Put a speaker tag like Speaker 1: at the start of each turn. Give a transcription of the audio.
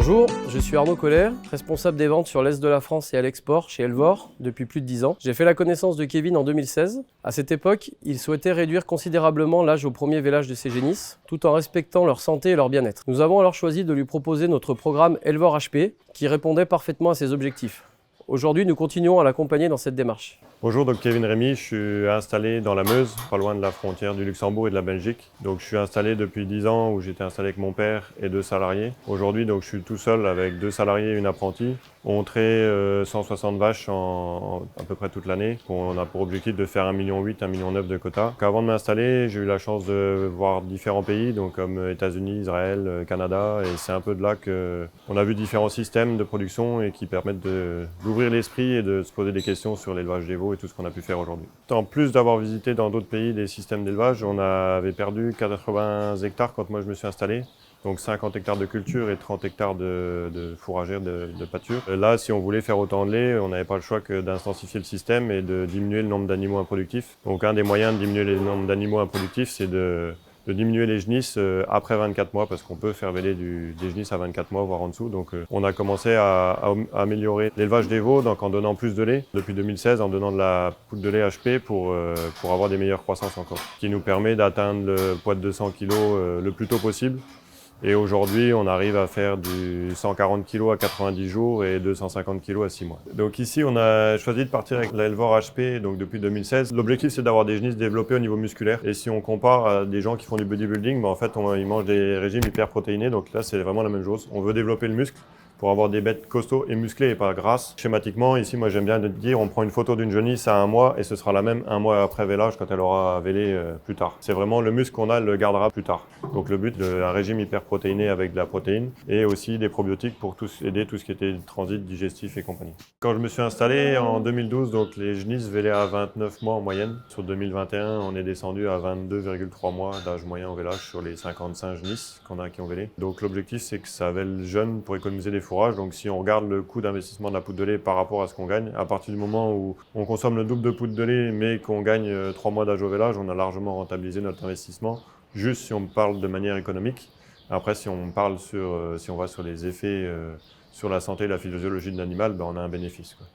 Speaker 1: Bonjour, je suis Arnaud Collet, responsable des ventes sur l'Est de la France et à l'export chez Elvor depuis plus de 10 ans. J'ai fait la connaissance de Kevin en 2016. À cette époque, il souhaitait réduire considérablement l'âge au premier vélage de ses génisses, tout en respectant leur santé et leur bien-être. Nous avons alors choisi de lui proposer notre programme Elvor HP, qui répondait parfaitement à ses objectifs. Aujourd'hui, nous continuons à l'accompagner dans cette démarche.
Speaker 2: Bonjour, donc Kevin Rémy, je suis installé dans la Meuse, pas loin de la frontière du Luxembourg et de la Belgique. Donc je suis installé depuis 10 ans où j'étais installé avec mon père et 2 salariés. Aujourd'hui, donc je suis tout seul avec 2 salariés et une apprentie. On traite 160 vaches en à peu près toute l'année. On a pour objectif de faire 1,8 million, 1,9 million de quotas. Avant de m'installer, j'ai eu la chance de voir différents pays, donc comme États-Unis, Israël, Canada. Et c'est un peu de là qu'on a vu différents systèmes de production et qui permettent d'ouvrir l'esprit et de se poser des questions sur l'élevage des veaux et tout ce qu'on a pu faire aujourd'hui. En plus d'avoir visité dans d'autres pays des systèmes d'élevage, on avait perdu 80 hectares quand moi je me suis installé. Donc 50 hectares de culture et 30 hectares de fourragère, de pâture. Là, si on voulait faire autant de lait, on n'avait pas le choix que d'intensifier le système et de diminuer le nombre d'animaux improductifs. Donc un des moyens de diminuer le nombre d'animaux improductifs, c'est de diminuer les genisses après 24 mois, parce qu'on peut faire véler des genisses à 24 mois, voire en dessous. Donc on a commencé à améliorer l'élevage des veaux donc en donnant plus de lait. Depuis 2016, en donnant de la poudre de lait HP pour avoir des meilleures croissances encore. Ce qui nous permet d'atteindre le poids de 200 kg le plus tôt possible. Et aujourd'hui, on arrive à faire du 140 kg à 90 jours et 250 kg à 6 mois. Donc ici, on a choisi de partir avec l'Elvor HP donc depuis 2016. L'objectif, c'est d'avoir des genisses développées au niveau musculaire. Et si on compare à des gens qui font du bodybuilding, en fait, ils mangent des régimes hyperprotéinés. Donc là, c'est vraiment la même chose. On veut développer le muscle pour avoir des bêtes costauds et musclées et pas grasses. Schématiquement, ici, moi j'aime bien dire, on prend une photo d'une genisse à 1 mois et ce sera la même 1 mois après vélage quand elle aura vélé plus tard. C'est vraiment le muscle qu'on a, elle le gardera plus tard. Donc le but d'un régime hyperprotéiné avec de la protéine et aussi des probiotiques pour aider tout ce qui était transit, digestif et compagnie. Quand je me suis installé en 2012, donc les genisses vélaient à 29 mois en moyenne. Sur 2021, on est descendu à 22,3 mois d'âge moyen au vélage sur les 55 genisses qu'on a qui ont vélé. Donc l'objectif, c'est que ça vèle jeune pour économiser des fourrages. Donc si on regarde le coût d'investissement de la poudre de lait par rapport à ce qu'on gagne, à partir du moment où on consomme le double de poudre de lait mais qu'on gagne 3 mois d'âge au vélage, on a largement rentabilisé notre investissement, juste si on parle de manière économique. Après, si on va sur les effets sur la santé et la physiologie de l'animal, on a un bénéfice, quoi.